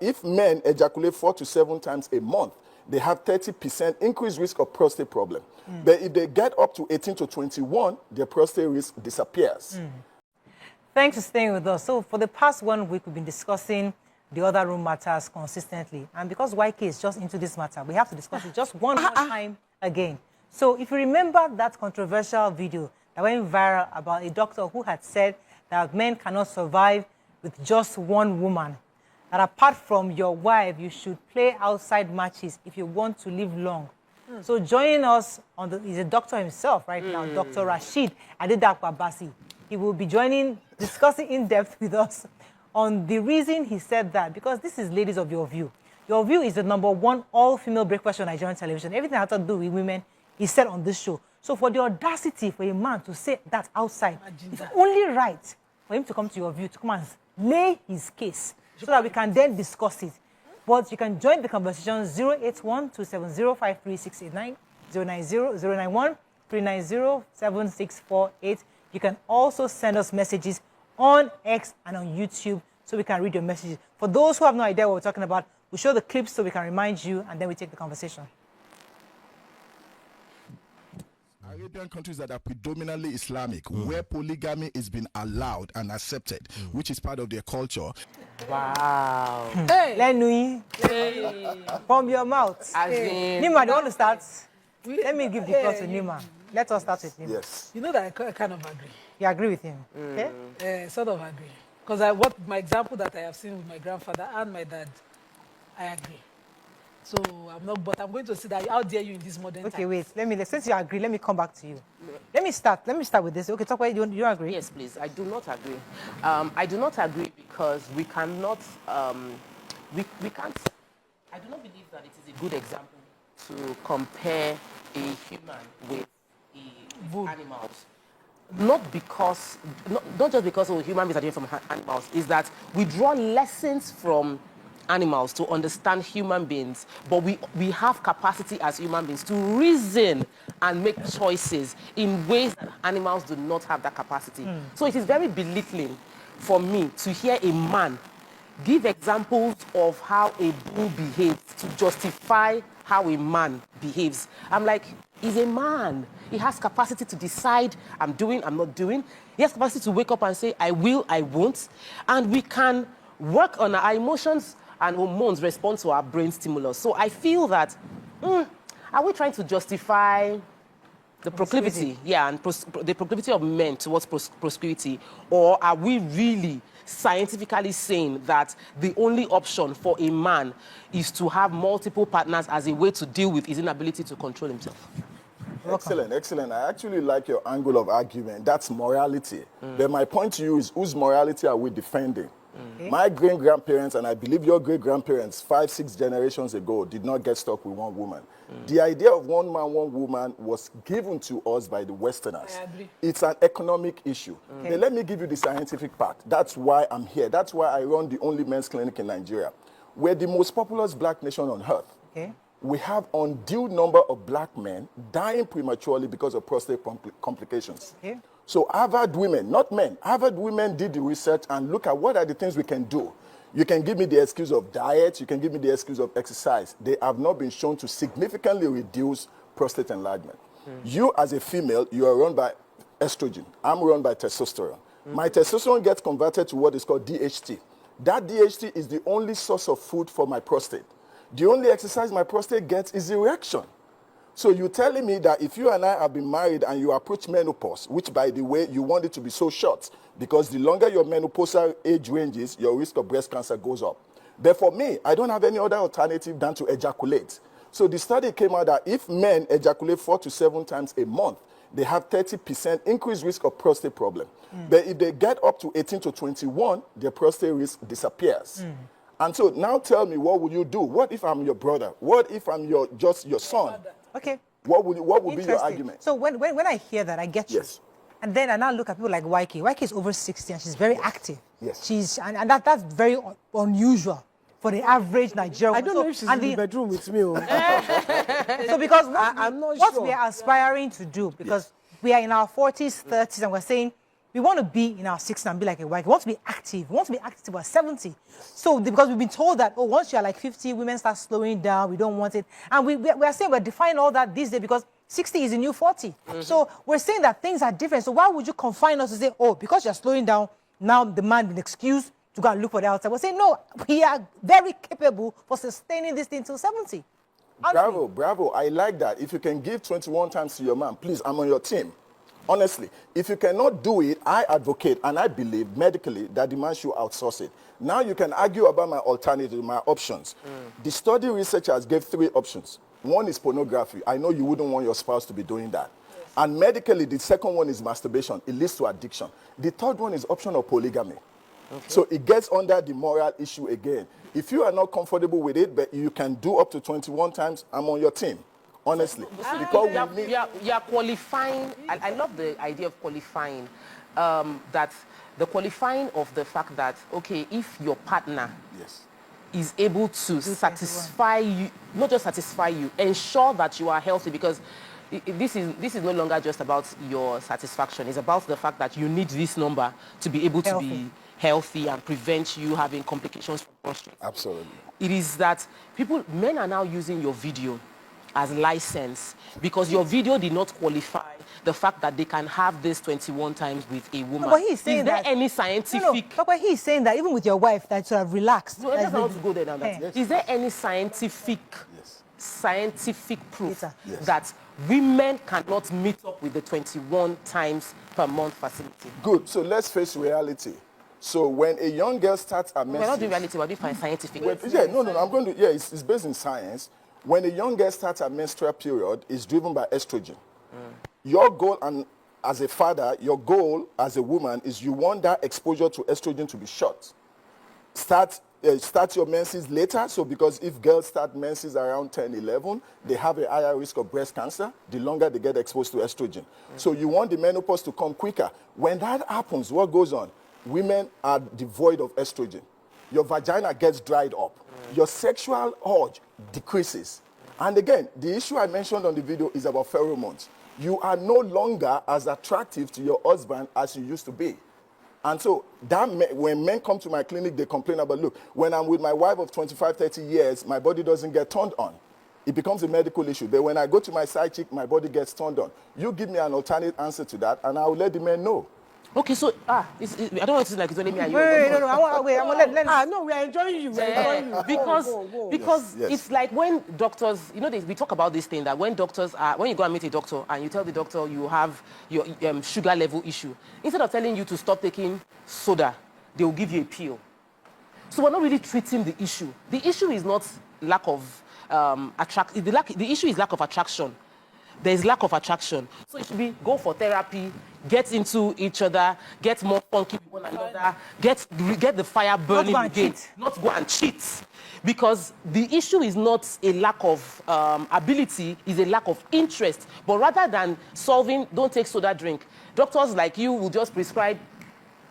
If men ejaculate 4 to 7 times a month, they have 30% increased risk of prostate problem. But if they get up to 18 to 21, their prostate risk disappears. Thanks for staying with us. So for the past 1 week, we've been discussing the other room matters consistently. And because YK is just into this matter, we have to discuss it just one more time again. So if you remember that controversial video that went viral about a doctor who had said that men cannot survive with just one woman, that apart from your wife, you should play outside matches if you want to live long. So joining us is a doctor himself right now, Dr. Rashid Adedakwa-Bassey. He will be discussing in depth with us on the reason he said that, because this is Ladies of Your View. Your View is the #1 all-female breakfast show on Nigerian television. Everything that has to do with women is said on this show. So for the audacity for a man to say that outside, it's only right for him to come to Your View, to come and lay his case so that we can then discuss it. But you can join the conversation 081-270-53689, 090-091-390-7648. You can also send us messages on X and on YouTube so we can read your messages. For those who have no idea what we're talking about, we'll show the clips so we can remind you, and then we take the conversation. Arabian countries that are predominantly Islamic, where polygamy is being allowed and accepted, which is part of their culture. Wow. Hey. Lenui. Hey. From your mouth. Hey. Nima, do you want to start? Let me give the floor to Nima. Let us start with Nima. Yes. You know that I kind of agree. You agree with him? Okay? Sort of agree. Because my example that I have seen with my grandfather and my dad, I agree. So but I'm going to say that how dare you in this modern time. Okay, wait. Since you agree, let me come back to you. Let me start with this. Okay, talk about it. Do you agree? Yes, please. I do not agree. I do not agree because we cannot, we can't, I do not believe that it is a good example to compare a human with animals. Not just because human beings are different from animals, is that we draw lessons from animals to understand human beings, but we have capacity as human beings to reason and make choices in ways that animals do not have that capacity. So it is very belittling for me to hear a man give examples of how a bull behaves to justify how a man behaves. I'm like, he's a man. He has capacity to decide, I'm doing, I'm not doing. He has capacity to wake up and say, I will, I won't. And we can work on our emotions and hormones respond to our brain stimulus. So I feel that, are we trying to justify the proclivity, and the proclivity of men towards promiscuity, or are we really scientifically saying that the only option for a man is to have multiple partners as a way to deal with his inability to control himself? Excellent, excellent. I actually like your angle of argument. That's morality. But my point to you is, whose morality are we defending? My great-grandparents, and I believe your great-grandparents, 5, 6 generations ago, did not get stuck with one woman. The idea of one man, one woman was given to us by the Westerners. I agree. It's an economic issue. But let me give you the scientific part. That's why I'm here. That's why I run the only men's clinic in Nigeria. We're the most populous black nation on earth. We have undue number of black men dying prematurely because of prostate complications. So Harvard women, not men, Harvard women did the research and look at what are the things we can do. You can give me the excuse of diet, you can give me the excuse of exercise. They have not been shown to significantly reduce prostate enlargement. You as a female, you are run by estrogen. I'm run by testosterone. My testosterone gets converted to what is called DHT. That DHT is the only source of food for my prostate. The only exercise my prostate gets is erection. So you're telling me that if you and I have been married and you approach menopause, which by the way, you want it to be so short, because the longer your menopausal age ranges, your risk of breast cancer goes up. But for me, I don't have any other alternative than to ejaculate. So the study came out that if men ejaculate 4 to 7 times a month, they have 30% increased risk of prostate problem. But if they get up to 18 to 21, their prostate risk disappears. And so now tell me, what will you do? What if I'm your brother? What if I'm just your son? Okay. What would be your argument? So when I hear that, I get you. Yes. And then I now look at people like YK. YK is over 60 and she's very active. Yes. And that's very unusual for the average Nigerian. I don't know if she's in the bedroom with me. So because I'm not what sure. we are aspiring to do, because we are in our 40s, 30s, and we're saying we want to be in our 60s and be like a wife. We want to be active. We want to be active at 70. So because we've been told that, oh, once you're like 50, women start slowing down. We don't want it. And we are saying we're defining all that these days because 60 is a new 40. So we're saying that things are different. So why would you confine us to say, oh, because you're slowing down, now the man an excuse to go and look for the outside? We're saying, no, we are very capable for sustaining this thing till 70. Bravo, bravo. I like that. If you can give 21 times to your man, please, I'm on your team. Honestly, if you cannot do it, I advocate and I believe medically that the man should outsource it. Now you can argue about my alternative, my options. The study researchers gave 3 options. One is pornography. I know you wouldn't want your spouse to be doing that. Yes. And medically, the second one is masturbation. It leads to addiction. The third one is option of polygamy. Okay. So it gets under the moral issue again. If you are not comfortable with it, but you can do up to 21 times, I'm on your team. Honestly, because you are qualifying. I love the idea of qualifying. That the qualifying of the fact that, okay, if your partner is able to satisfy you, not just satisfy you, ensure that you are healthy, because this is no longer just about your satisfaction. It's about the fact that you need this number to be able to be healthy and prevent you having complications from prostate. Absolutely. It is that men are now using your video as license because your video did not qualify the fact that they can have this 21 times with a woman. No, but he's saying is there any scientific... No, but he's saying that even with your wife, that you have relaxed. No, I just want to go there now. Is there any scientific proof that women cannot meet up with the 21 times per month facility? Good. So let's face reality. So when a young girl starts a menstruation... We're not doing reality, we're doing scientific. I'm going to... Yeah, it's based in science. When a young girl starts her menstrual period, it's driven by estrogen. Your goal, and as a father, your goal as a woman is you want that exposure to estrogen to be short. Start your menses later. So because if girls start menses around 10, 11, they have a higher risk of breast cancer the longer they get exposed to estrogen. So you want the menopause to come quicker. When that happens, what goes on? Women are devoid of estrogen. Your vagina gets dried up. Your sexual urge decreases. And again, the issue I mentioned on the video is about pheromones. You are no longer as attractive to your husband as you used to be. And so when men come to my clinic, they complain about, look, when I'm with my wife of 25, 30 years, my body doesn't get turned on. It becomes a medical issue. But when I go to my side chick, my body gets turned on. You give me an alternate answer to that, and I will let the men know. Okay, so I don't want to seem like it's only me and you. No. I want let. No, we are enjoying you. Because it's like when doctors, we talk about this thing that when you go and meet a doctor and you tell the doctor you have your sugar level issue, instead of telling you to stop taking soda, they will give you a pill. So we're not really treating the issue. The issue is not lack of attraction. The issue is lack of attraction. There is lack of attraction. So it should be go for therapy, get into each other, get more funky with one another, get the fire burning again. Not go and cheat. Because the issue is not a lack of ability, it's a lack of interest. But rather than solving, don't take soda drink, doctors like you will just prescribe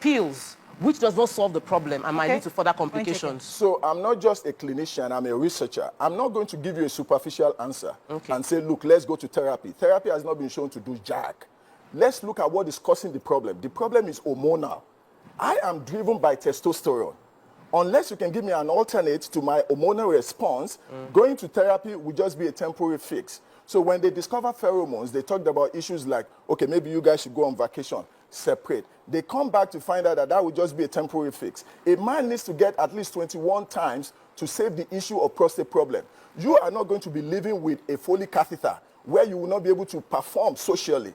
pills, which does not solve the problem and might lead to further complications. So I'm not just a clinician, I'm a researcher. I'm not going to give you a superficial answer and say, look, let's go to therapy. Therapy has not been shown to do jack. Let's look at what is causing the problem. The problem is hormonal. I am driven by testosterone. Unless you can give me an alternate to my hormonal response, going to therapy will just be a temporary fix. So when they discover pheromones, they talked about issues like, okay, maybe you guys should go on vacation, separate. They come back to find out that that would just be a temporary fix. A man needs to get at least 21 times to save the issue of prostate problem. You are not going to be living with a Foley catheter where you will not be able to perform socially.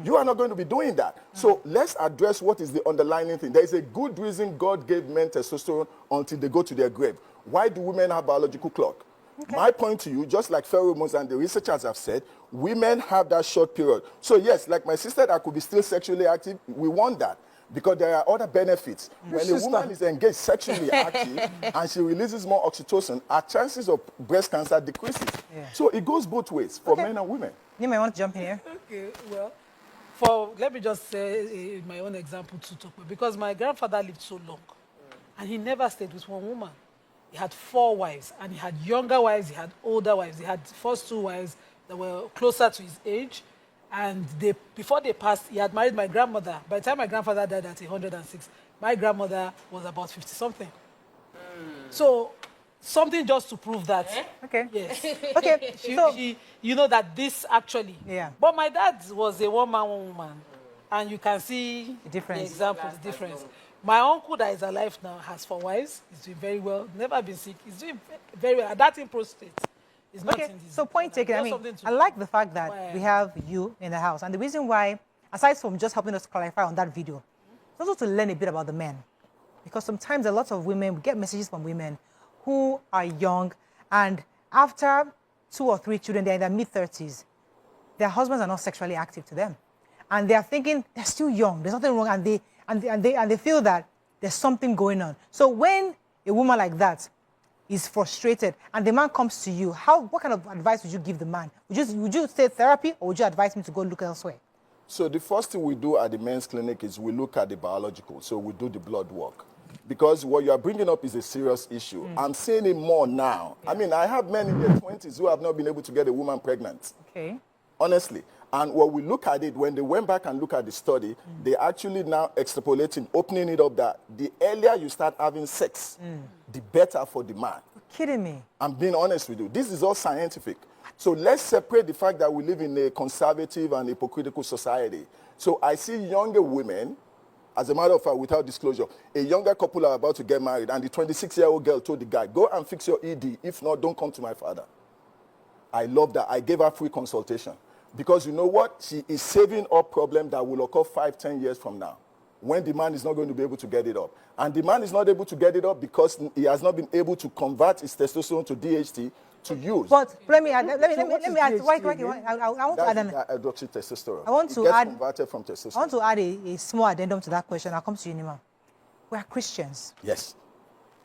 You are not going to be doing that. So let's address what is the underlying thing. There is a good reason God gave men testosterone until they go to their grave. Why do women have biological clock? My point to you, just like pheromones and the researchers have said, women have that short period. So yes, like my sister that could be still sexually active, we want that because there are other benefits. When a woman is engaged sexually active and she releases more oxytocin, her chances of breast cancer decreases. So it goes both ways for men and women. You may want to jump in here. Okay, well, let me just say my own example to talk about, because my grandfather lived so long and he never stayed with one woman. He had 4 wives, and he had younger wives, he had older wives. He had the first 2 wives that were closer to his age, And before they passed, he had married my grandmother. By the time my grandfather died at 106, my grandmother was about 50-something. So, something just to prove that. Okay. Yes. Okay. You know that this actually. Yeah. But my dad was a one-man, one-woman. And you can see The difference. the example, the difference. My uncle that is alive now has 4 wives. He's doing very well. Never been sick. He's doing very well. That in prostate. It's not Okay, in this. so point taken. I Just mean, something to- I like the fact that Why? we have you in the house. And the reason why, aside from just helping us clarify on that video, it's also to learn a bit about the men. Because sometimes a lot of women, we get messages from women who are young, and after 2 or 3 children, they're in their mid-30s. Their husbands are not sexually active to them. And they are thinking they're still young, there's nothing wrong, and they feel that there's something going on. So when a woman like that is frustrated and the man comes to you, what kind of advice would you give the man? Would you say therapy, or would you advise him to go look elsewhere? So the first thing we do at the men's clinic is we look at the biological. So we do the blood work. Because what you are bringing up is a serious issue. I'm seeing it more now. I mean, I have men in their 20s who have not been able to get a woman pregnant. Okay. Honestly. And when we look at it, when they went back and look at the study, they actually now extrapolating, opening it up that the earlier you start having sex, the better for the man. You're kidding me. I'm being honest with you. This is all scientific. So let's separate the fact that we live in a conservative and hypocritical society. So I see younger women, as a matter of fact, without disclosure, a younger couple are about to get married, and the 26-year-old girl told the guy, go and fix your ED. If not, don't come to my father. I love that. I gave her free consultation. Because you know what? She is saving up problem that will occur 5-10 years from now, when the man is not going to be able to get it up. And the man is not able to get it up because he has not been able to convert his testosterone to DHT to use. But let me add, what I is want to DHT add, I want to add, That's hydroxytestosterone. I want to it gets add- converted from I testosterone. want to add a small addendum to that question. I'll come to you, Nima. We are Christians, Yes.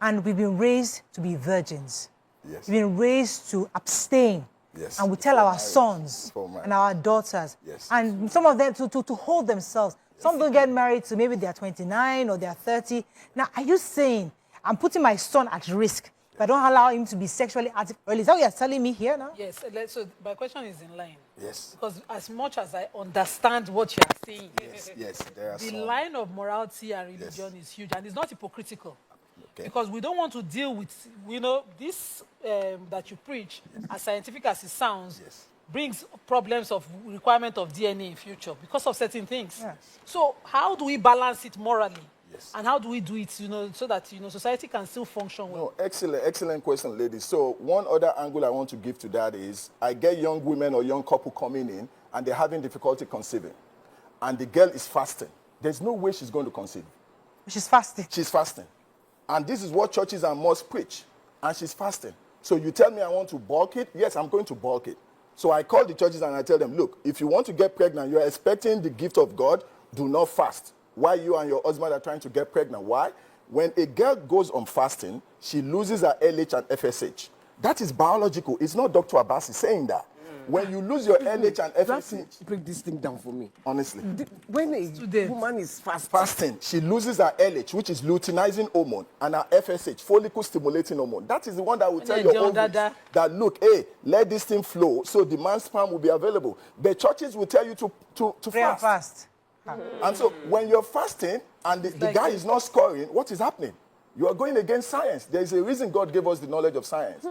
and we've been raised to be virgins. Yes. We've been raised to abstain. Yes. And we tell Before our marriage. sons Before marriage. and our daughters. Yes. And some of them to hold themselves. Some don't get married to maybe they're 29 or they're 30. Now, are you saying I'm putting my son at risk if I don't allow him to be sexually active early? Is that what you're telling me here now? Yes, so my question is in line. Yes. Because as much as I understand what you are saying, Yes. There are the some. line of morality and religion is huge, and it's not hypocritical. Okay. Because we don't want to deal with, this that you preach, as scientific as it sounds, Yes. brings problems of requirement of DNA in future because of certain things. Yes. So how do we balance it morally? Yes. And how do we do it, so that, society can still function well? No, excellent question, ladies. So one other angle I want to give to that is I get young women or young couple coming in and they're having difficulty conceiving. And the girl is fasting. There's no way she's going to conceive. She's fasting. She's fasting. And this is what churches and mosques preach. And she's fasting. So you tell me I want to bulk it? Yes, I'm going to bulk it. So I call the churches and I tell them, look, if you want to get pregnant, you're expecting the gift of God, do not fast. Why you and your husband are trying to get pregnant? Why? When a girl goes on fasting, she loses her LH and FSH. That is biological. It's not Dr. Abbasi saying that. When you lose your LH and You have to FSH, break this thing down for me. honestly, When a Students. woman is fasting, she loses her LH, which is luteinizing hormone, and her FSH, follicle stimulating hormone. That is the one that will tell your John ovaries Dada. that, look, hey, let this thing flow so the man's sperm will be available. The churches will tell you to Pray and fast. fast. And so when you're fasting and the like guy it. is not scoring, what is happening? You are going against science. There is a reason God gave us the knowledge of science.